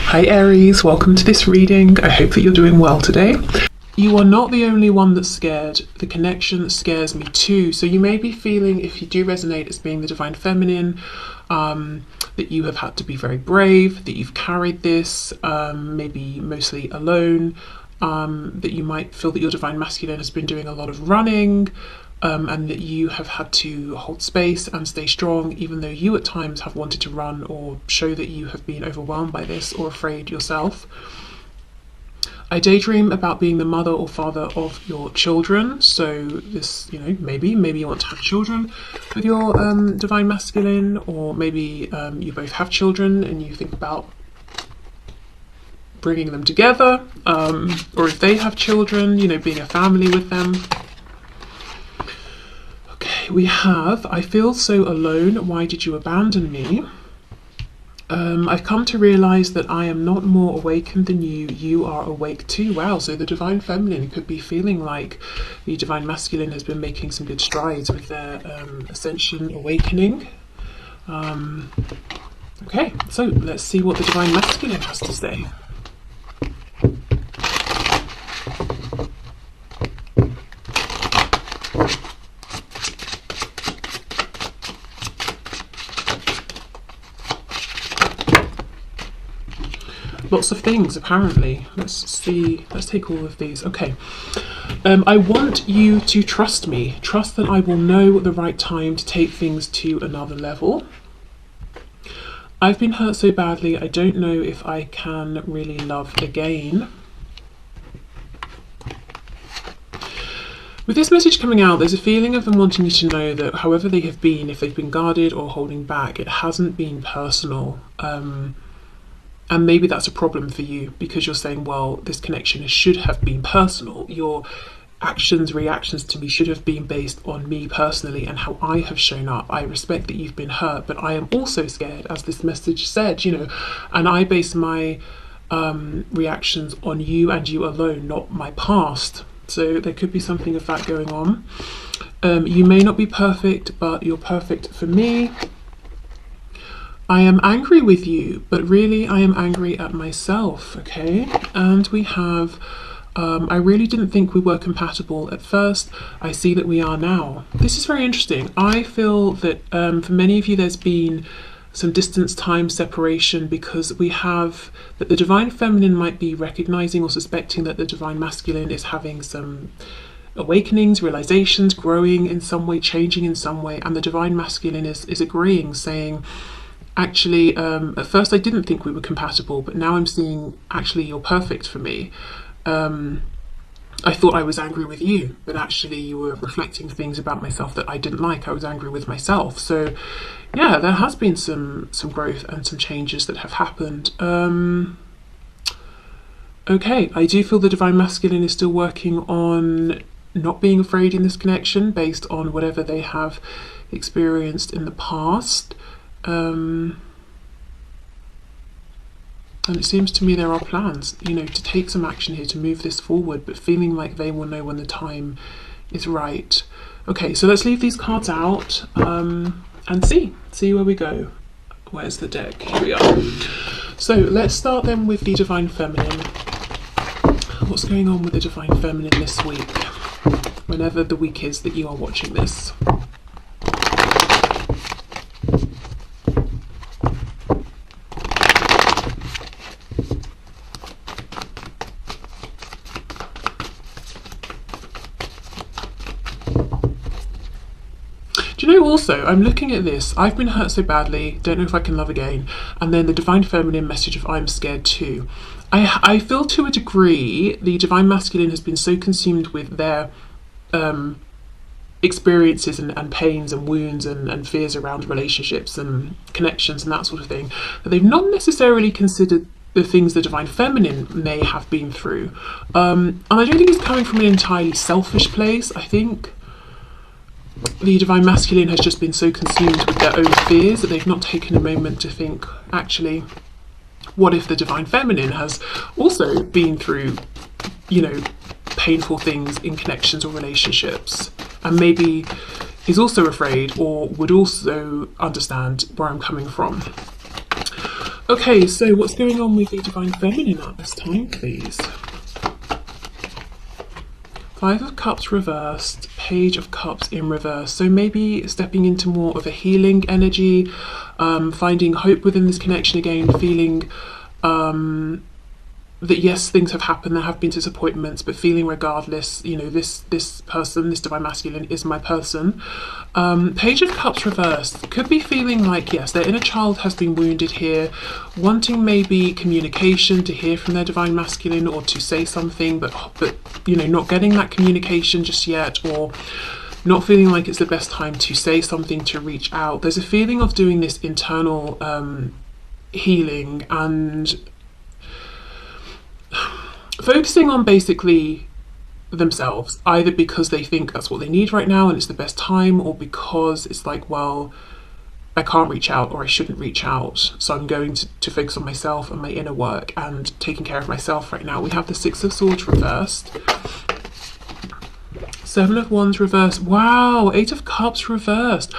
Hi Aries, welcome to this reading. I hope that you're doing well today. You are not the only one that's scared. The connection scares me too. So you may be feeling, if you do resonate as being the divine feminine, that you have had to be very brave, that you've carried this, maybe mostly alone, that you might feel that your divine masculine has been doing a lot of running, and that you have had to hold space and stay strong, even though you at times have wanted to run or show that you have been overwhelmed by this or afraid yourself. I daydream about being the mother or father of your children. So this, maybe you want to have children with your divine masculine, or maybe you both have children and you think about bringing them together, or if they have children, being a family with them. Okay, we have, I feel so alone. Why did you abandon me? I've come to realize that I am not more awakened than you. You are awake too. Wow, so the divine feminine could be feeling like the divine masculine has been making some good strides with their ascension awakening. Okay, so let's see what the divine masculine has to say. Lots of things, apparently. Let's take all of these. Okay. I want you to trust me. Trust that I will know the right time to take things to another level. I've been hurt so badly, I don't know if I can really love again. With this message coming out, there's a feeling of them wanting you to know that however they have been, if they've been guarded or holding back, it hasn't been personal. And maybe that's a problem for you because you're saying, well, this connection should have been personal. Your actions, reactions to me should have been based on me personally and how I have shown up. I respect that you've been hurt, but I am also scared, as this message said, and I base my reactions on you and you alone, not my past. So there could be something of that going on. You may not be perfect, but you're perfect for me. I am angry with you, but really I am angry at myself, okay? And we have, I really didn't think we were compatible at first. I see that we are now. This is very interesting. I feel that for many of you there's been some distance, time, separation, because we have that the divine feminine might be recognizing or suspecting that the divine masculine is having some awakenings, realizations, growing in some way, changing in some way, and the divine masculine is agreeing, saying, actually, at first I didn't think we were compatible, but now I'm seeing, actually, you're perfect for me. I thought I was angry with you, but actually you were reflecting things about myself that I didn't like. I was angry with myself. So yeah, there has been some growth and some changes that have happened. Okay, I do feel the divine masculine is still working on not being afraid in this connection based on whatever they have experienced in the past. And it seems to me there are plans, to take some action here, to move this forward, but feeling like they will know when the time is right. Okay, so let's leave these cards out and see where we go. Where's the deck? Here we are. So let's start then with the divine feminine. What's going on with the divine feminine this week, whenever the week is that you are watching this? Also, I'm looking at this, I've been hurt so badly, don't know if I can love again, and then the divine feminine message of I'm scared too. I feel to a degree the divine masculine has been so consumed with their experiences and pains and wounds and fears around relationships and connections and that sort of thing, that they've not necessarily considered the things the divine feminine may have been through. And I don't think it's coming from an entirely selfish place. I think the divine masculine has just been so consumed with their own fears that they've not taken a moment to think, actually, what if the divine feminine has also been through, painful things in connections or relationships, and maybe is also afraid or would also understand where I'm coming from. Okay, so what's going on with the Divine Feminine at this time, please? Five of Cups reversed, Page of Cups in reverse. So maybe stepping into more of a healing energy, finding hope within this connection again, feeling that yes, things have happened, there have been disappointments, but feeling regardless, you know, this person, this divine masculine is my person. Page of Cups reversed could be feeling like, yes, their inner child has been wounded here, wanting maybe communication, to hear from their divine masculine or to say something, but you know, not getting that communication just yet, or not feeling like it's the best time to say something, to reach out. There's a feeling of doing this internal healing and focusing on basically themselves, either because they think that's what they need right now and it's the best time, or because it's like, well, I can't reach out or I shouldn't reach out, so I'm going to focus on myself and my inner work and taking care of myself right now. We have the Six of Swords reversed, Seven of Wands reversed, wow, Eight of Cups reversed.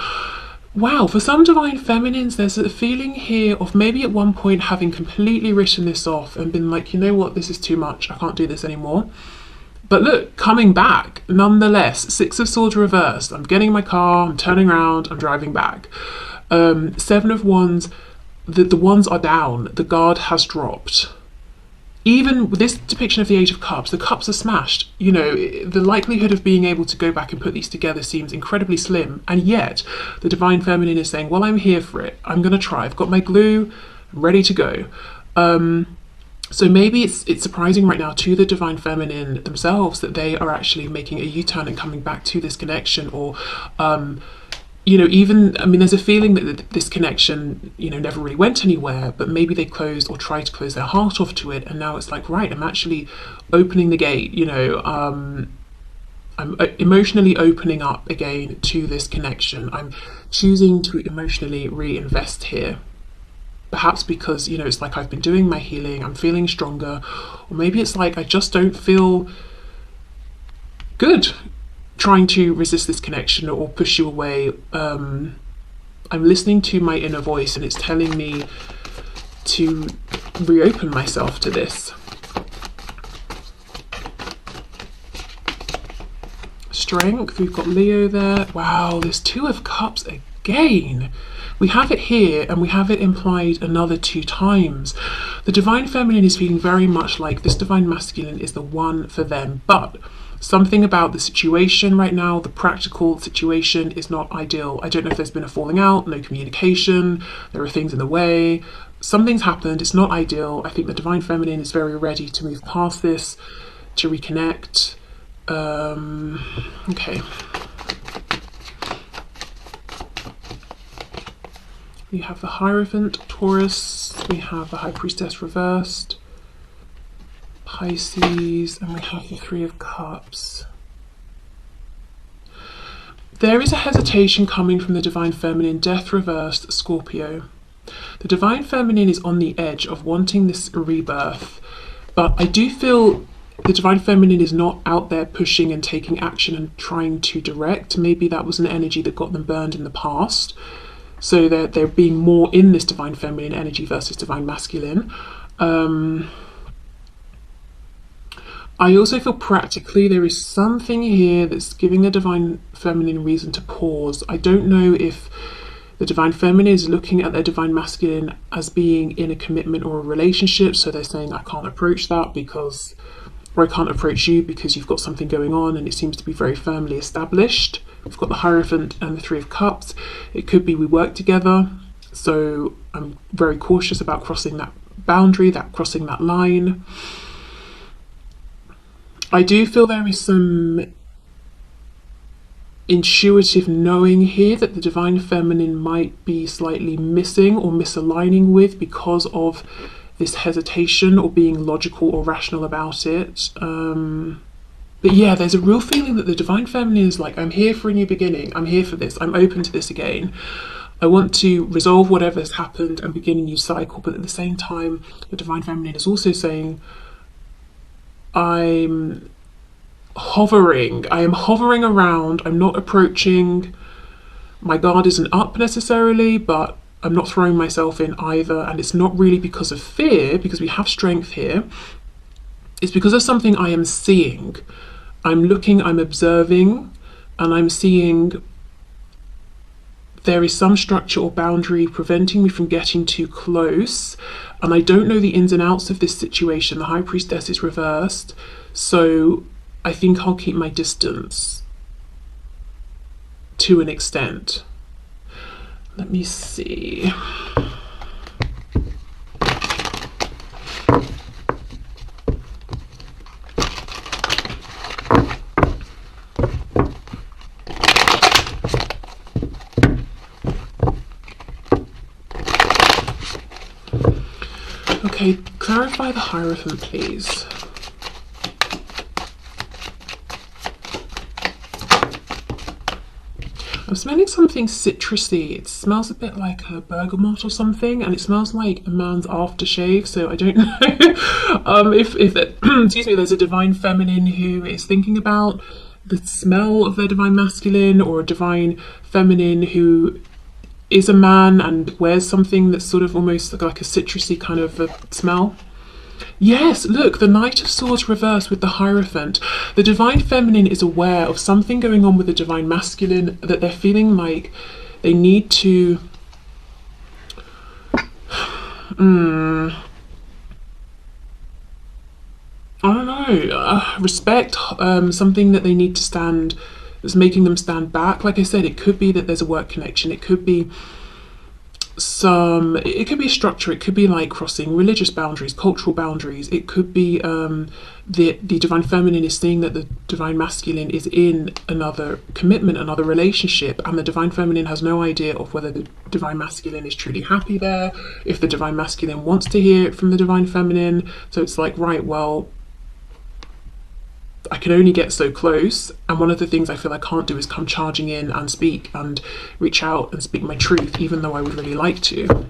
Wow, for some divine feminines, there's a feeling here of maybe at one point having completely written this off and been like, you know what, this is too much, I can't do this anymore. But look, coming back, nonetheless, Six of Swords reversed. I'm getting in my car, I'm turning around, I'm driving back. Seven of Wands, the wands are down, the guard has dropped. Even with this depiction of the Age of Cups, the cups are smashed. You know, the likelihood of being able to go back and put these together seems incredibly slim. And yet, the Divine Feminine is saying, well, I'm here for it. I'm going to try. I've got my glue, I'm ready to go. So maybe it's surprising right now to the Divine Feminine themselves that they are actually making a U-turn and coming back to this connection, or you know, even, I mean, there's a feeling that this connection, you know, never really went anywhere, but maybe they closed or tried to close their heart off to it, and now it's like, right, I'm actually opening the gate, you know, I'm emotionally opening up again to this connection. I'm choosing to emotionally reinvest here. Perhaps because, you know, it's like I've been doing my healing, I'm feeling stronger, or maybe it's like I just don't feel good trying to resist this connection or push you away. I'm listening to my inner voice and it's telling me to reopen myself to this. Strength, we've got Leo there. Wow, there's Two of Cups again. We have it here and we have it implied another 2 times. The Divine Feminine is feeling very much like this Divine Masculine is the one for them, but something about the situation right now, the practical situation, is not ideal. I don't know if there's been a falling out, no communication, there are things in the way, something's happened, it's not ideal. I think the Divine Feminine is very ready to move past this, to reconnect. Okay. We have the Hierophant, Taurus, we have the High Priestess reversed, Pisces, and we have the Three of Cups. There is a hesitation coming from the Divine Feminine, Death reversed, Scorpio. The Divine Feminine is on the edge of wanting this rebirth, but I do feel the Divine Feminine is not out there pushing and taking action and trying to direct. Maybe that was an energy that got them burned in the past. So they're being more in this Divine Feminine energy versus Divine Masculine. I also feel practically there is something here that's giving the Divine Feminine reason to pause. I don't know if the Divine Feminine is looking at their Divine Masculine as being in a commitment or a relationship. So they're saying, I can't approach that because, or I can't approach you because you've got something going on and it seems to be very firmly established. We've got the Hierophant and the Three of Cups. It could be we work together. So I'm very cautious about crossing that boundary, crossing that line. I do feel there is some intuitive knowing here that the Divine Feminine might be slightly missing or misaligning with because of this hesitation or being logical or rational about it. But yeah, there's a real feeling that the Divine Feminine is like, I'm here for a new beginning. I'm here for this. I'm open to this again. I want to resolve whatever's happened and begin a new cycle. But at the same time, the Divine Feminine is also saying, I'm hovering around. I'm not approaching. My guard isn't up necessarily, but I'm not throwing myself in either, and it's not really because of fear, because we have strength here. It's because of something I am seeing. I'm looking, I'm observing, and I'm seeing there is some structure or boundary preventing me from getting too close, and I don't know the ins and outs of this situation. The High Priestess is reversed, so I think I'll keep my distance to an extent. Let me see. Okay, clarify the Hierophant, please. I'm smelling something citrusy. It smells a bit like a bergamot or something, and it smells like a man's aftershave. So I don't know if excuse me, there's a divine feminine who is thinking about the smell of their divine masculine, or a divine feminine who is a man and wears something that's sort of almost like a citrusy kind of a smell. Yes, look, the Knight of Swords reversed with the Hierophant. The divine feminine is aware of something going on with the divine masculine, that they're feeling like they need to I don't know, respect something that they need to stand, that's making them stand back. Like I said, it could be that there's a work connection, it could be it could be a structure, it could be like crossing religious boundaries, cultural boundaries, it could be the divine feminine is seeing that the divine masculine is in another commitment, another relationship, and the divine feminine has no idea of whether the divine masculine is truly happy there, if the divine masculine wants to hear it from the divine feminine. So it's like, right, well, I can only get so close, and one of the things I feel I can't do is come charging in and speak and reach out and speak my truth, even though I would really like to.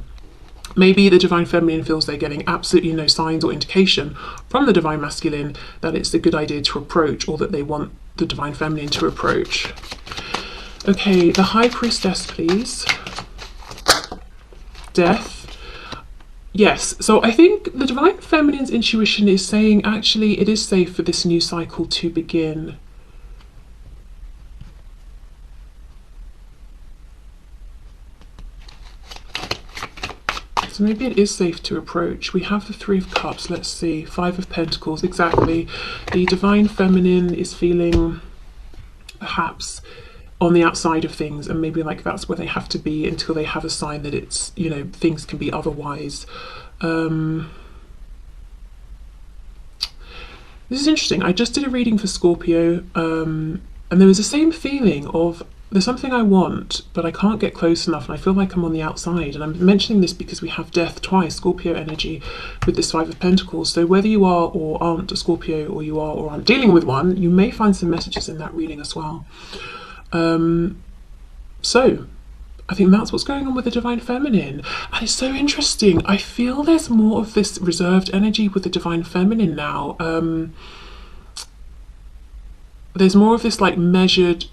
Maybe the divine feminine feels they're getting absolutely no signs or indication from the divine masculine that it's a good idea to approach, or that they want the divine feminine to approach. Okay, the High Priestess, please. Death. Yes, so I think the divine feminine's intuition is saying actually it is safe for this new cycle to begin. So maybe it is safe to approach. We have the Three of Cups, let's see, Five of Pentacles, exactly. The divine feminine is feeling perhaps on the outside of things, and maybe like that's where they have to be until they have a sign that it's, you know, things can be otherwise. This is interesting. I just did a reading for Scorpio, and there was the same feeling of there's something I want, but I can't get close enough, and I feel like I'm on the outside. And I'm mentioning this because we have death twice, Scorpio energy, with this Five of Pentacles. So whether you are or aren't a Scorpio, or you are or aren't dealing with one, you may find some messages in that reading as well. So I think that's what's going on with the divine feminine, and it's so interesting. I feel there's more of this reserved energy with the divine feminine now. There's more of this like measured,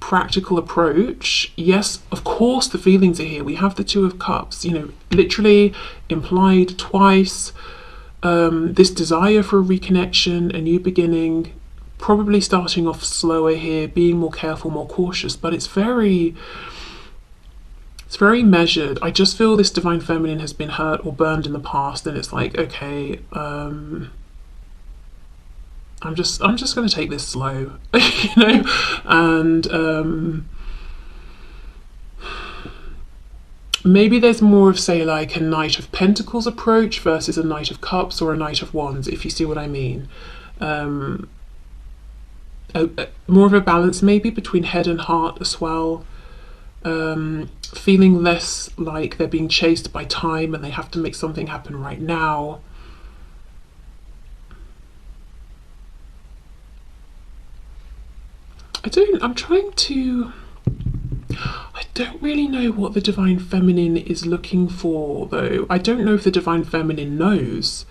practical approach. Yes, of course the feelings are here. We have the Two of Cups, you know, literally implied twice. This desire for a reconnection, a new beginning, probably starting off slower here, being more careful, more cautious, but it's very measured. I just feel this divine feminine has been hurt or burned in the past, and it's like, okay, I'm just going to take this slow, you know, and maybe there's more of, say, like a Knight of Pentacles approach versus a Knight of Cups or a Knight of Wands, if you see what I mean. More of a balance maybe between head and heart as well. Feeling less like they're being chased by time and they have to make something happen right now. I don't really know what the divine feminine is looking for, though. I don't know if the divine feminine knows,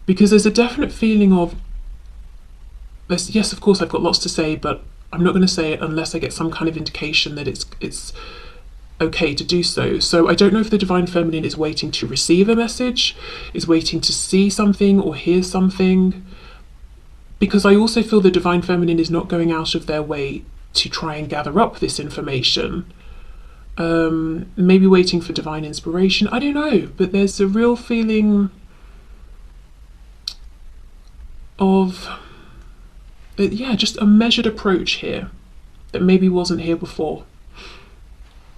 because there's a definite feeling of, yes, of course I've got lots to say, but I'm not going to say it unless I get some kind of indication that it's okay to do so. So I don't know if the divine feminine is waiting to receive a message, is waiting to see something or hear something, because I also feel the divine feminine is not going out of their way to try and gather up this information. Maybe waiting for divine inspiration, I don't know, but there's a real feeling of, yeah, just a measured approach here that maybe wasn't here before.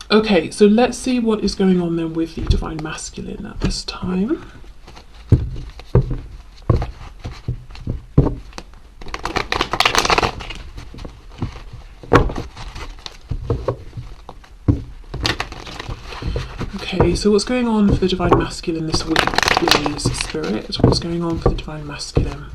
Okay, so let's see what is going on then with the divine masculine at this time. Okay, so what's going on for the divine masculine this week, please, Spirit? What's going on for the divine masculine?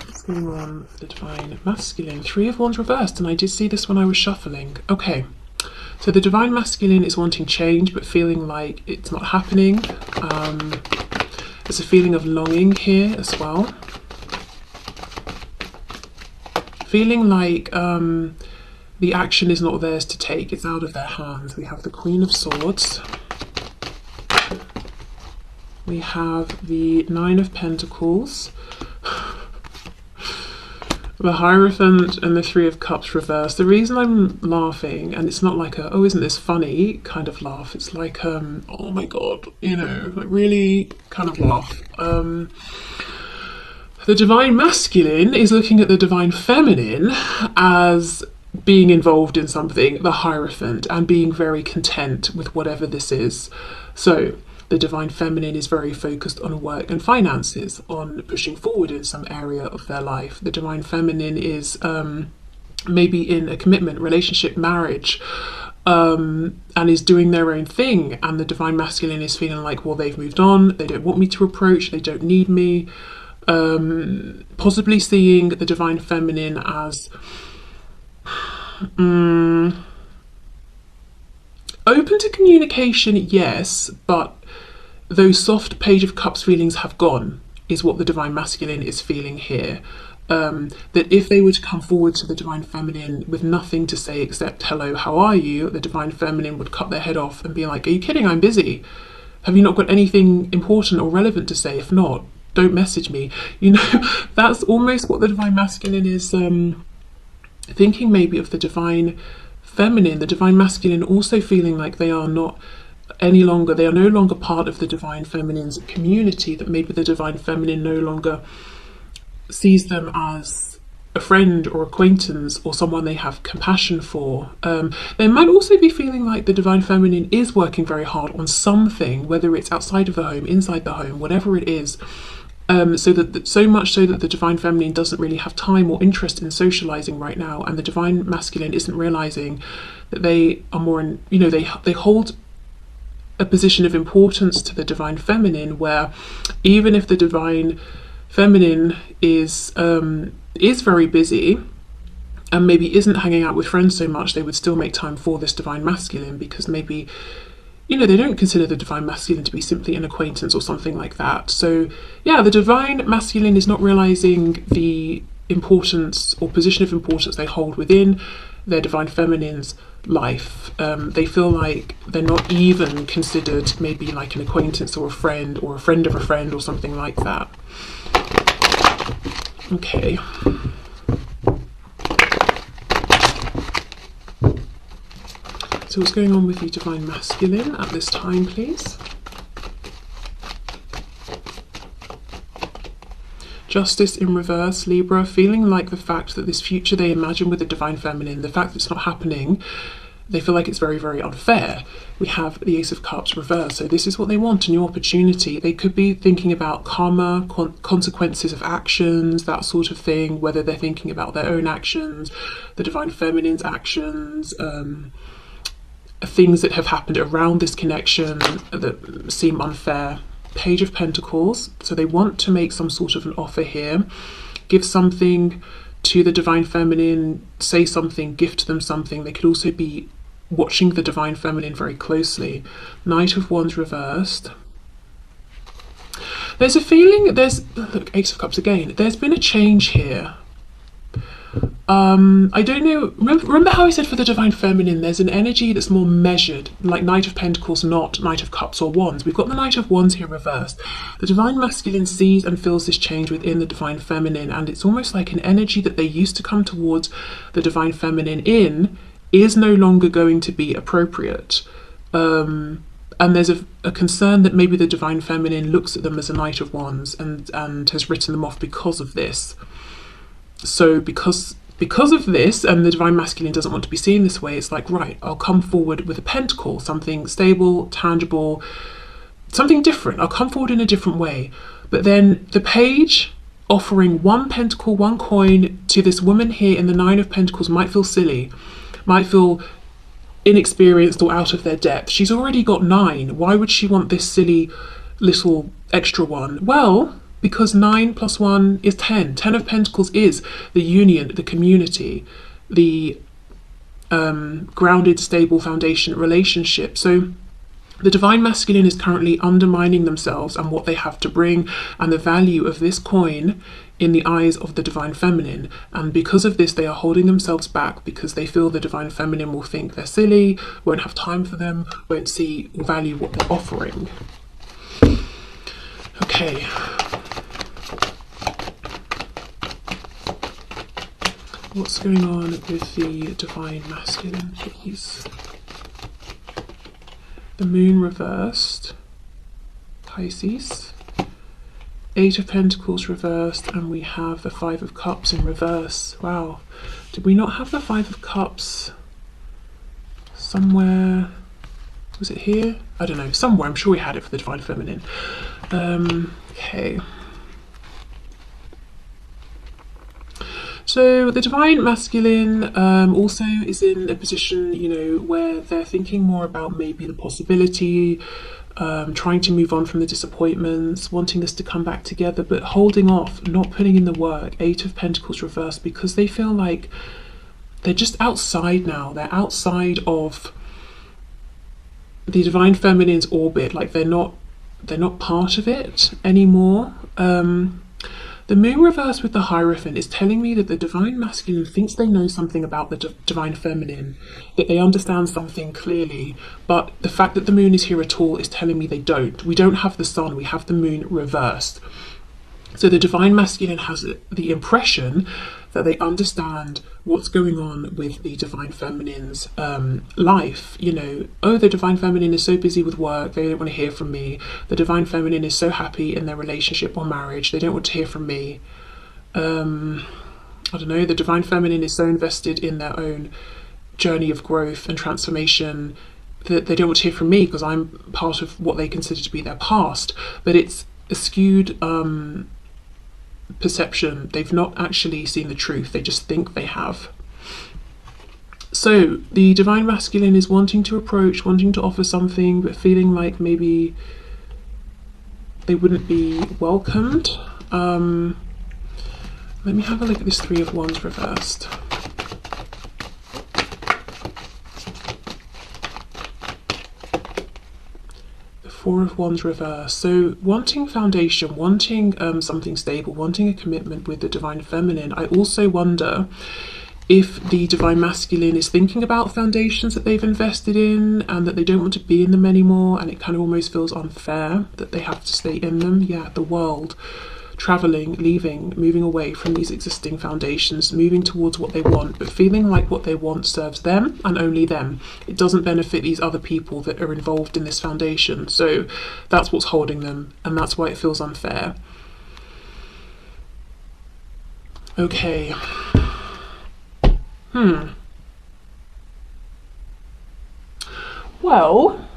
What's going on for the divine masculine? Three of Wands reversed, and I did see this when I was shuffling. Okay, so the divine masculine is wanting change, but feeling like it's not happening. There's a feeling of longing here as well. Feeling like the action is not theirs to take, it's out of their hands. We have the Queen of Swords. We have the Nine of Pentacles. The Hierophant and the Three of Cups reversed. The reason I'm laughing, and it's not like a, oh, isn't this funny kind of laugh. It's like, oh my God, you know, like really kind of laugh. The divine masculine is looking at the divine feminine as being involved in something, the Hierophant, and being very content with whatever this is. So the divine feminine is very focused on work and finances, on pushing forward in some area of their life. The divine feminine is maybe in a commitment, relationship, marriage, and is doing their own thing. And the divine masculine is feeling like, well, they've moved on, they don't want me to approach, they don't need me. Possibly seeing the divine feminine as open to communication, yes, but those soft Page of Cups feelings have gone, is what the divine masculine is feeling here. That if they were to come forward to the divine feminine with nothing to say except, hello, how are you? The divine feminine would cut their head off and be like, are you kidding? I'm busy. Have you not got anything important or relevant to say? If not, don't message me. You know, that's almost what the divine masculine is thinking maybe of the divine feminine. The divine masculine also feeling like they are not any longer, they are no longer part of the divine feminine's community, that maybe the divine feminine no longer sees them as a friend or acquaintance or someone they have compassion for. They might also be feeling like the divine feminine is working very hard on something, whether it's outside of the home, inside the home, whatever it is. So much so that the divine feminine doesn't really have time or interest in socializing right now, and the divine masculine isn't realizing that they are more in, you know, they hold a position of importance to the divine feminine, where even if the divine feminine is very busy and maybe isn't hanging out with friends so much, they would still make time for this divine masculine, because maybe, you know, they don't consider the divine masculine to be simply an acquaintance or something like that. So yeah, the divine masculine is not realizing the importance or position of importance they hold within their divine feminine's life. They feel like they're not even considered maybe like an acquaintance or a friend of a friend or something like that. Okay. So what's going on with the divine masculine at this time, please? Justice in reverse, Libra, feeling like the fact that this future they imagine with the divine feminine, the fact that it's not happening, they feel like it's very, very unfair. We have the Ace of Cups reversed, so this is what they want, a new opportunity. They could be thinking about karma, consequences of actions, that sort of thing, whether they're thinking about their own actions, the divine feminine's actions, things that have happened around this connection that seem unfair. Page of Pentacles, so they want to make some sort of an offer here, give something to the divine feminine, say something, gift them something. They could also be watching the divine feminine very closely. Knight of Wands reversed. There's a feeling, look, Ace of Cups again. There's been a change here. I don't know, remember how I said for the Divine Feminine, there's an energy that's more measured, like Knight of Pentacles, not Knight of Cups or Wands. We've got the Knight of Wands here reversed. The Divine Masculine sees and feels this change within the Divine Feminine, and it's almost like an energy that they used to come towards the Divine Feminine in is no longer going to be appropriate. And there's a concern that maybe the Divine Feminine looks at them as a Knight of Wands and has written them off because of this. So because of this, and the Divine Masculine doesn't want to be seen this way, it's like, right, I'll come forward with a pentacle, something stable, tangible, something different. I'll come forward in a different way. But then the page offering one pentacle, one coin to this woman here in the Nine of Pentacles might feel silly, might feel inexperienced or out of their depth. She's already got 9. Why would she want this silly little extra one? Well, because 9 plus 1 is 10. 10 of Pentacles is the union, the community, the grounded, stable foundation relationship. So the Divine Masculine is currently undermining themselves and what they have to bring and the value of this coin in the eyes of the Divine Feminine. And because of this, they are holding themselves back because they feel the Divine Feminine will think they're silly, won't have time for them, won't see or value what they're offering. Okay. What's going on with the Divine Masculine, please? The Moon reversed, Pisces. 8 of Pentacles reversed, and we have the 5 of Cups in reverse. Wow. Did we not have the 5 of Cups somewhere? Was it here? I don't know. Somewhere. I'm sure we had it for the Divine Feminine. Okay. So the Divine Masculine also is in a position, you know, where they're thinking more about maybe the possibility, trying to move on from the disappointments, wanting this to come back together, but holding off, not putting in the work. 8 of Pentacles reversed, because they feel like they're just outside now. They're outside of the Divine Feminine's orbit. Like they're not part of it anymore. The Moon reverse with the Hierophant is telling me that the Divine Masculine thinks they know something about the Divine Feminine, that they understand something clearly, but the fact that the Moon is here at all is telling me they don't. We don't have the Sun, we have the Moon reversed. So the Divine Masculine has the impression that they understand what's going on with the Divine Feminine's life. You know, oh, the Divine Feminine is so busy with work, they don't want to hear from me. The Divine Feminine is so happy in their relationship or marriage, they don't want to hear from me. I don't know, the Divine Feminine is so invested in their own journey of growth and transformation that they don't want to hear from me because I'm part of what they consider to be their past. But it's a skewed perception. They've not actually seen the truth, they just think they have. So the Divine Masculine is wanting to approach, wanting to offer something, but feeling like maybe they wouldn't be welcomed. Let me have a look at this 3 of Wands reversed. The 4 of Wands reversed. So wanting foundation, wanting something stable, wanting a commitment with the Divine Feminine. I also wonder if the Divine Masculine is thinking about foundations that they've invested in and that they don't want to be in them anymore, and it kind of almost feels unfair that they have to stay in them. Yeah, the world. Traveling, leaving, moving away from these existing foundations, moving towards what they want, but feeling like what they want serves them and only them. It doesn't benefit these other people that are involved in this foundation. So that's what's holding them, and that's why it feels unfair. Okay. Well,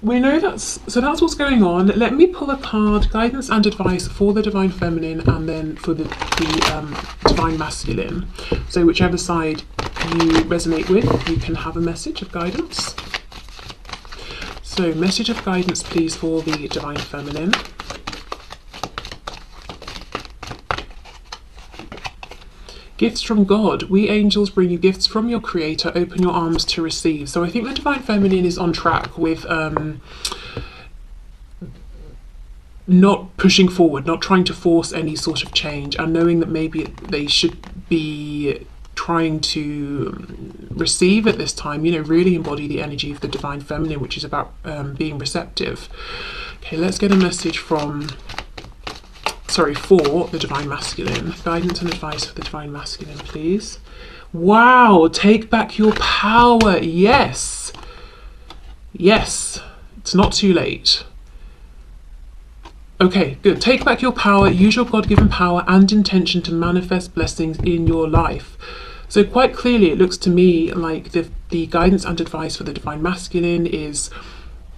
we know that's what's going on. Let me pull a card, guidance and advice for the Divine Feminine and then for the Divine Masculine. So whichever side you resonate with, you can have a message of guidance. So message of guidance, please, for the Divine Feminine. Gifts from God. We angels bring you gifts from your creator. Open your arms to receive. So I think the Divine Feminine is on track with not pushing forward, not trying to force any sort of change, and knowing that maybe they should be trying to receive at this time, really embody the energy of the divine feminine, which is about being receptive. Okay, let's get a message for the divine masculine. Guidance and advice for the divine masculine, please. Wow, take back your power. Yes. Yes, it's not too late. Okay, good. Take back your power, use your God-given power and intention to manifest blessings in your life. So quite clearly, it looks to me like the guidance and advice for the divine masculine is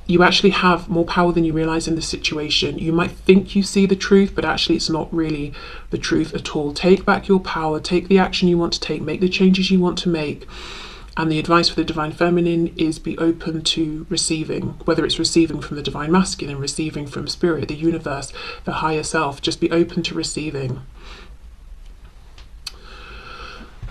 you actually have more power than you realize in this situation. You might think you see the truth, but actually it's not really the truth at all. Take back your power, take the action you want to take, make the changes you want to make. And the advice for the divine feminine is be open to receiving, whether it's receiving from the divine masculine, receiving from spirit, the universe, the higher self. Just be open to receiving.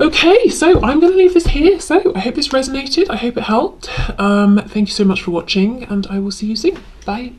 Okay, so I'm going to leave this here. So I hope this resonated. I hope it helped. Thank you so much for watching, and I will see you soon. Bye.